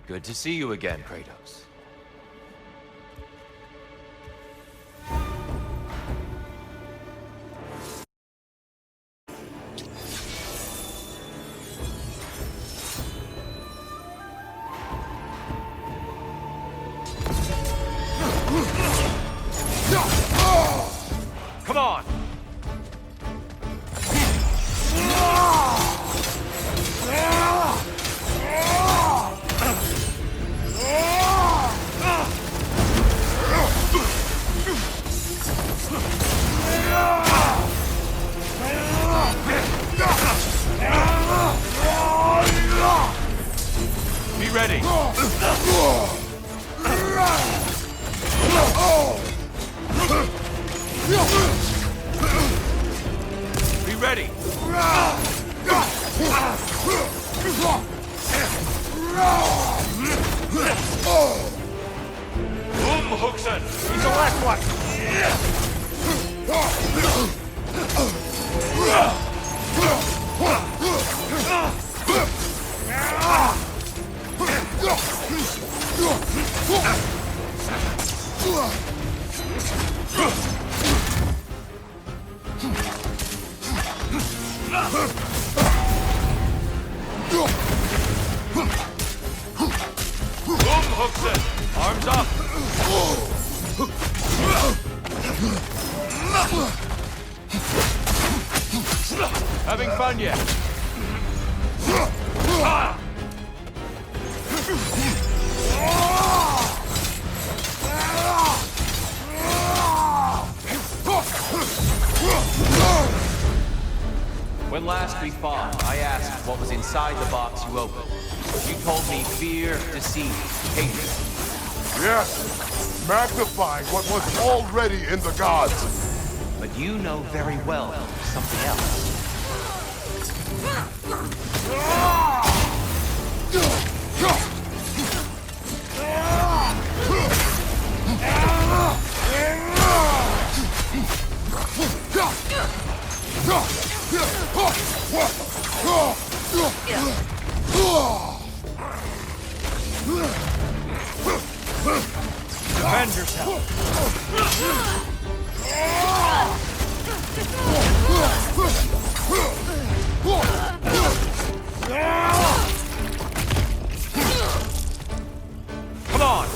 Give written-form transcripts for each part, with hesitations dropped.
Good to see you again, Kratos. Come on! Be ready! Be ready! Hookson! He's the last one! Hookson! Arms up! Having fun yet? When last we fought, I asked what was inside the box you opened. You told me fear, deceit, hatred. Yes, magnifying what was already in the gods. But you know very well something else. Defend yourself. Come on.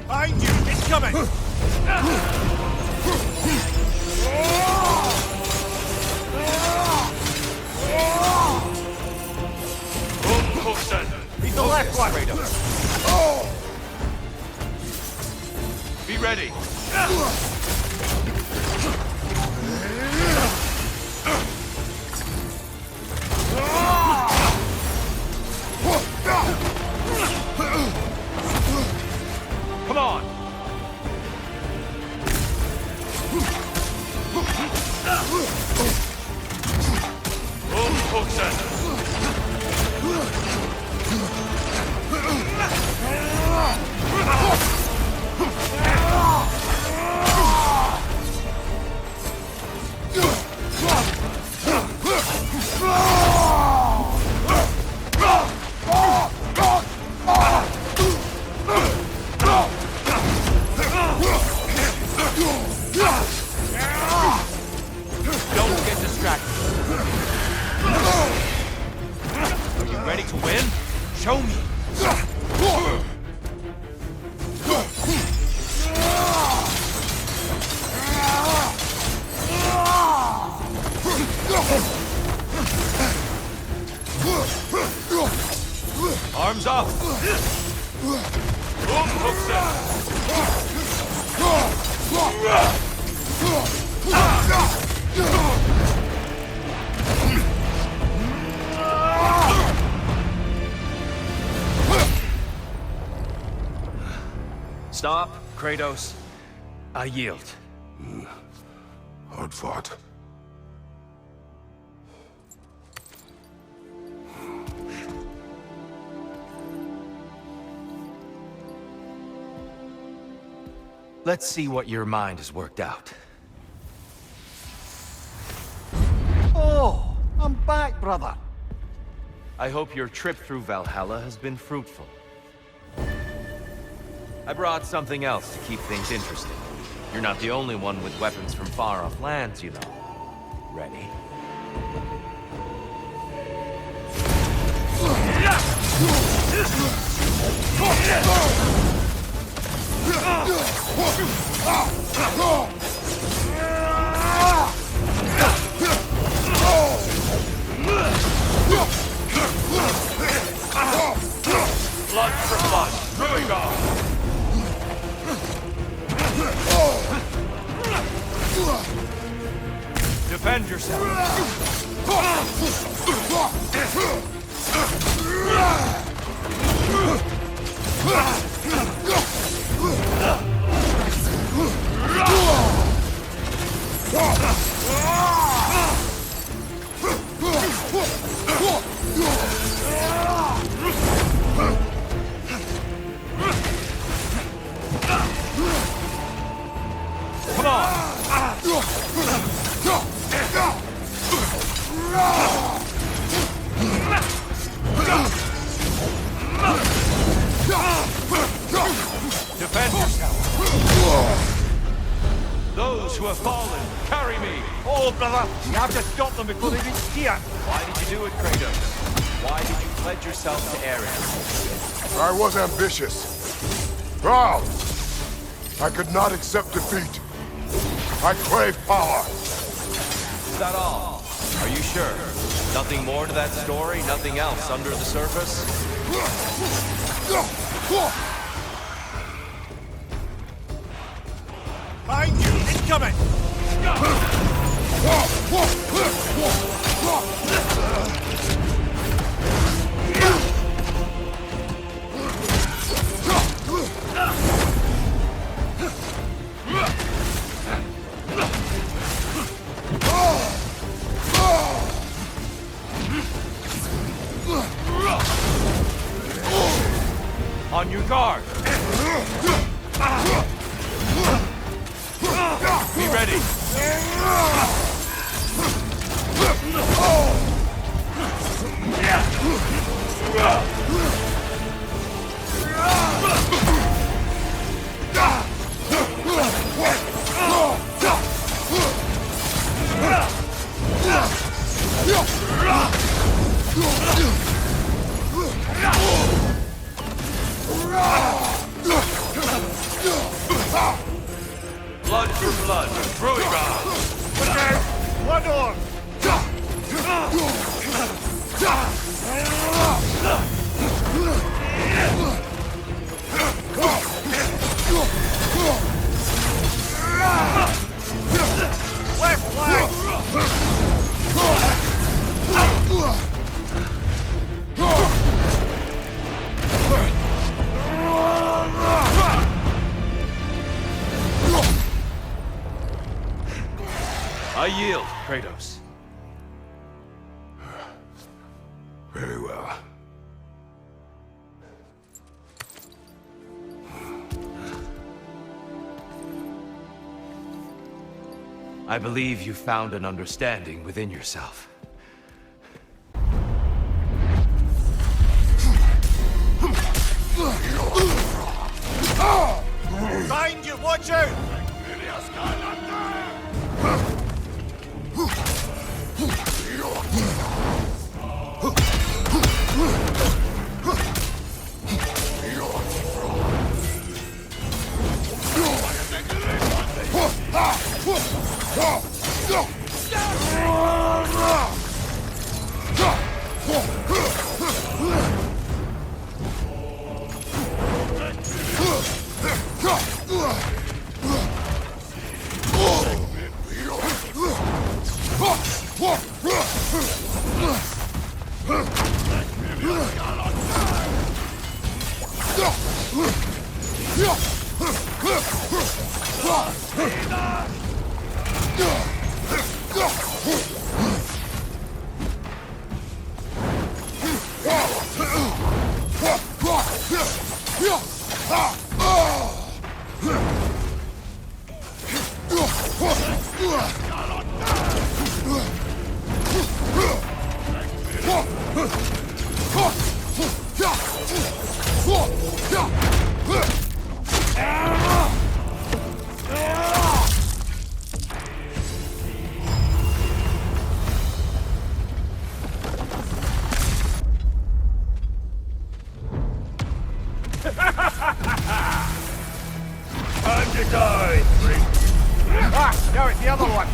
Behind you, it's coming. He's the last one. Be ready. Come on. Don't get distracted. Are you ready to win? Show me. Arms up. Stop, Kratos. I yield. Hard fought. Let's see what your mind has worked out. Oh, I'm back, brother. I hope your trip through Valhalla has been fruitful. I brought something else to keep things interesting. You're not the only one with weapons from far-off lands, you know. Ready? Blood for blood. Here we go. Defend yourself. Come on! Defend yourself! Those who have fallen, carry me! Oh, brother, you have to stop them before they reach here. Why did you do it, Kratos? Why did you pledge yourself to Ares? I was ambitious. Proud. I could not accept defeat. I crave power. Is that all? Are you sure? Nothing more to that story? Nothing else under the surface? Behind you, incoming! On your guard! Be ready! Blood for blood, brewing on! Okay, one on! Left leg! I yield, Kratos. Very well. I believe you found an understanding within yourself. Behind you, watch out! Time to die, freak. Ah, now it's the other one.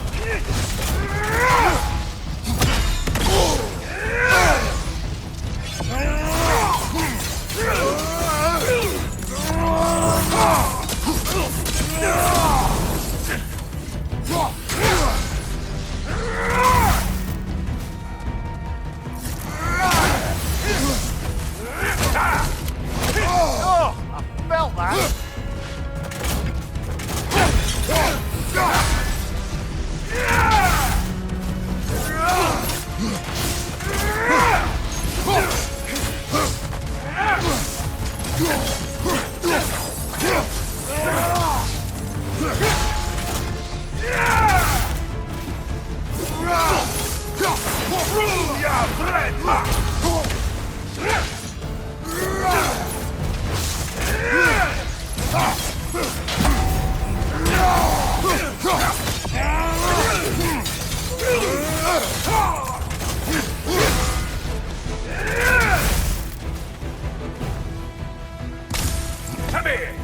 Oh, I felt that. Come here.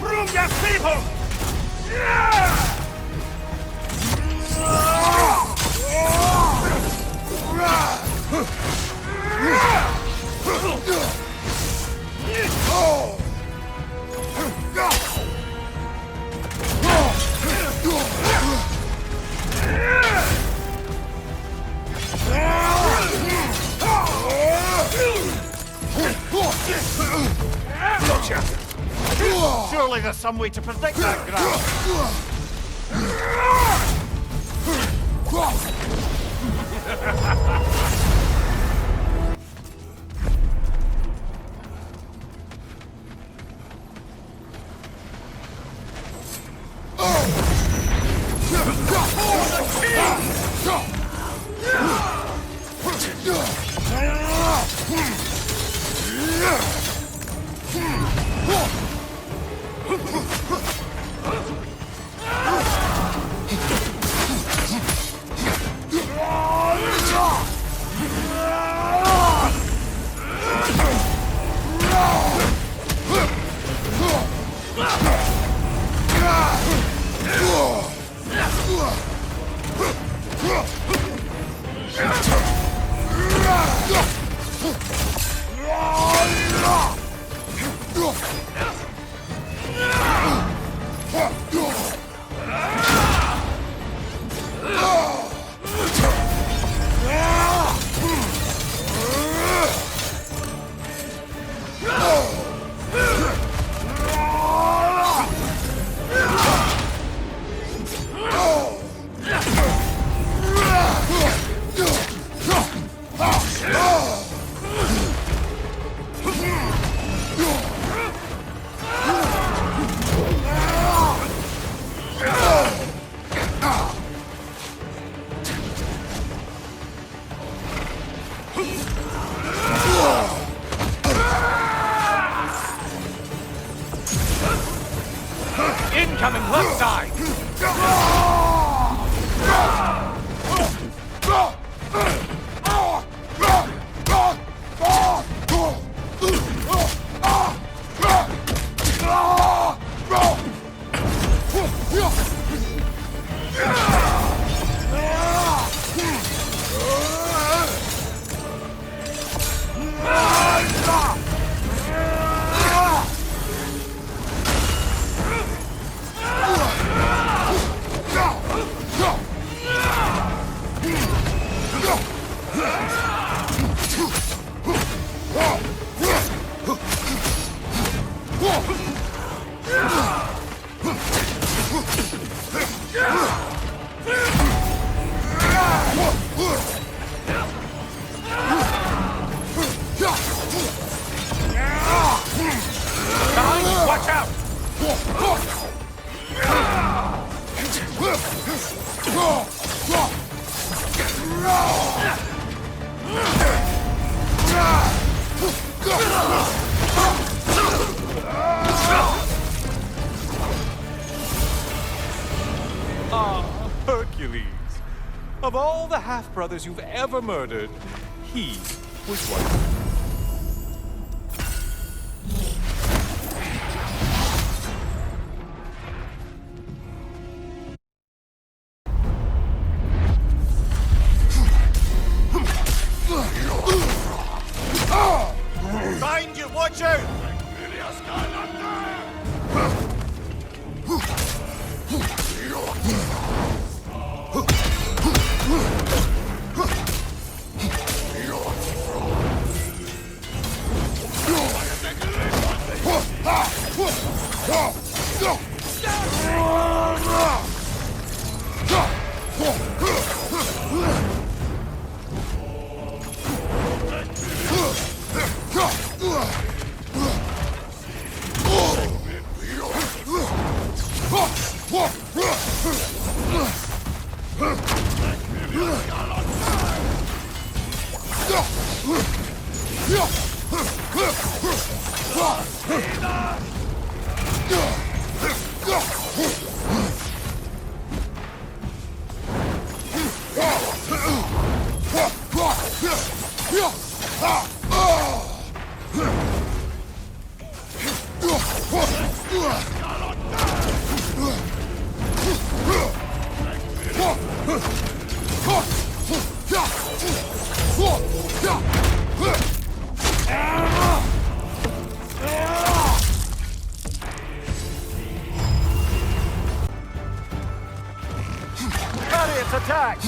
Prove your people! Gotcha! Surely there's some way to protect that ground. of all the half-brothers you've ever murdered, he was one of them. Behind you, watch out! Attack!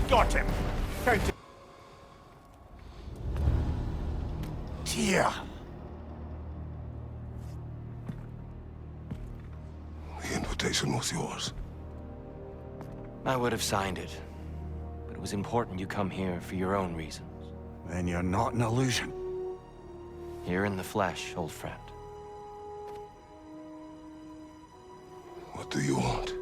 Got him! Count it. Dear. The invitation was yours. I would have signed it, but it was important you come here for your own reasons. Then you're not an illusion. Here in the flesh, old friend. What do you want?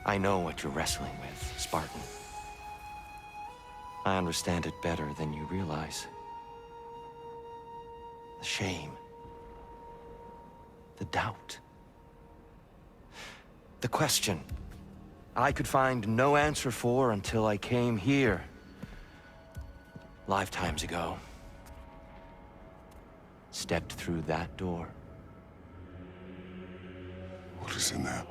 I know what you're wrestling with, Spartan. I understand it better than you realize. The shame. The doubt. The question I could find no answer for until I came here. Lifetimes ago. Stepped through that door. What is in there?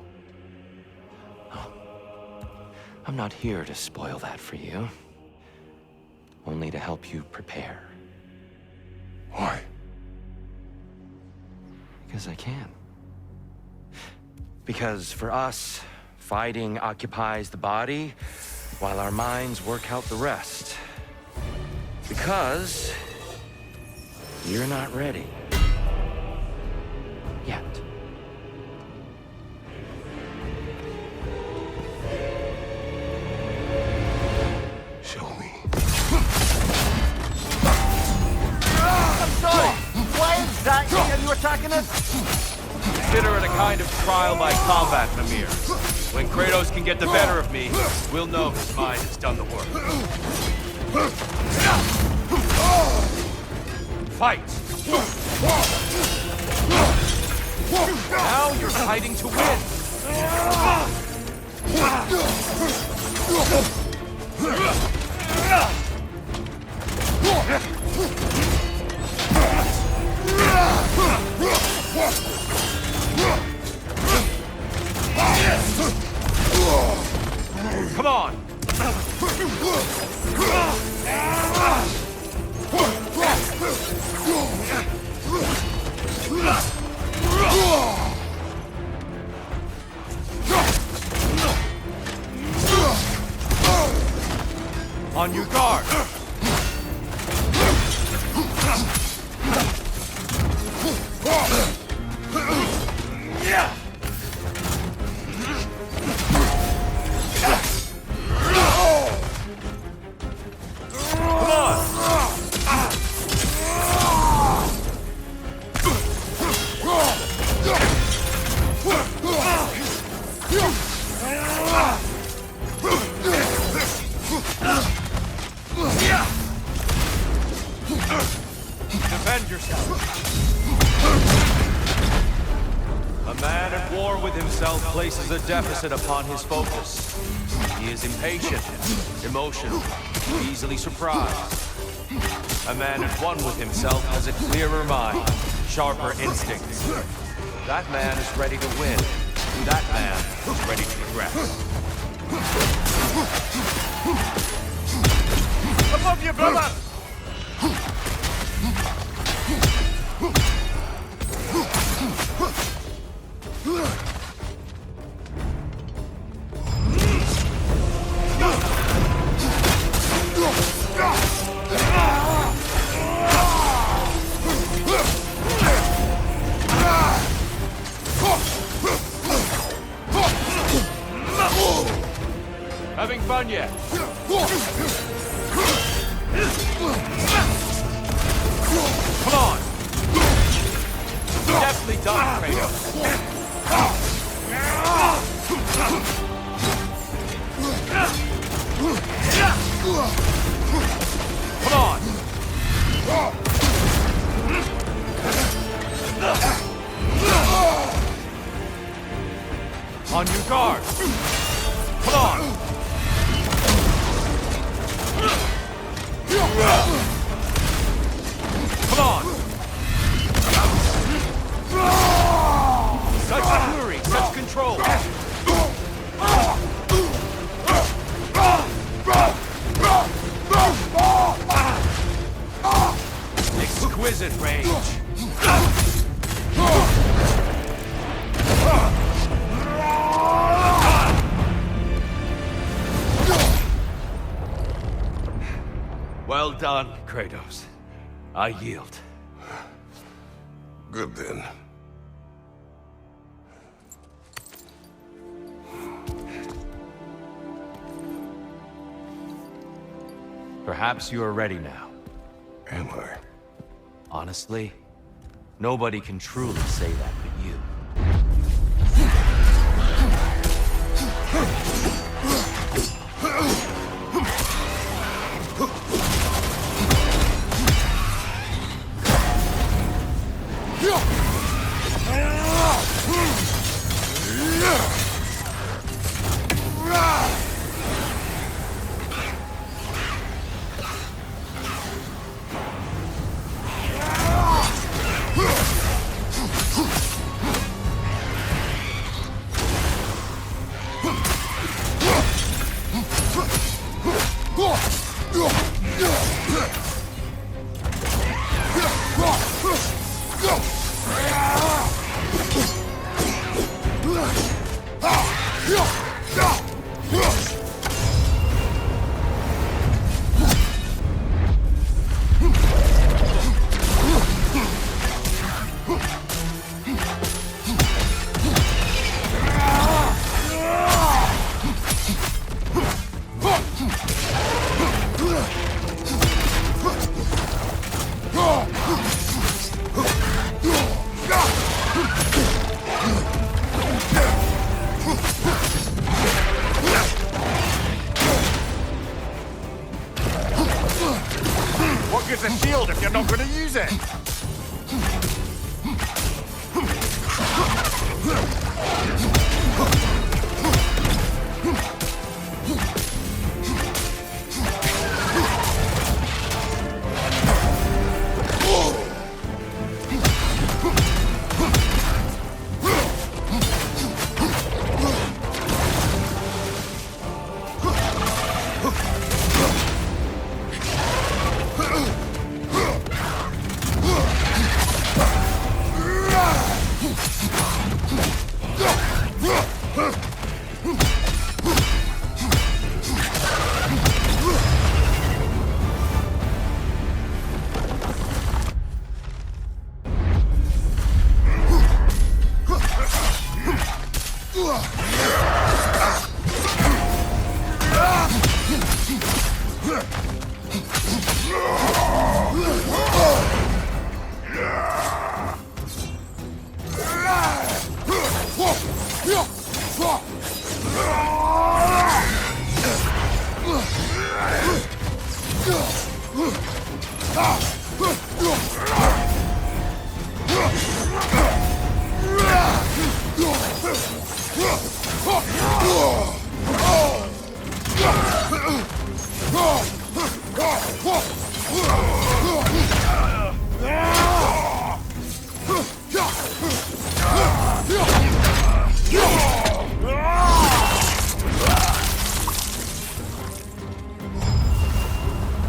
I'm not here to spoil that for you. Only to help you prepare. Why? Because I can. Because for us, fighting occupies the body, while our minds work out the rest. Because you're not ready. Yet. Show me. I'm sorry! Why exactly are you attacking us? Consider it a kind of trial by combat, Mimir. When Kratos can get the better of me, we'll know his mind has done the work. Fight! Now you're fighting to win! Come on! On your guard! Defend yourself. A man at war with himself places a deficit upon his focus. He is impatient, emotional, easily surprised. A man at one with himself has a clearer mind, sharper instincts. That man is ready to win. That man is ready to progress. Above you, brother! Having fun yet? Come on! Definitely done, Kratos. Come on! On your guard! Come on! Come on! Such fury, such control! Exquisite rage! Well done, Kratos. I yield. Good then. Perhaps you are ready now. Am I? Honestly, nobody can truly say that but you. What good's a shield if you're not going to use it? Oh!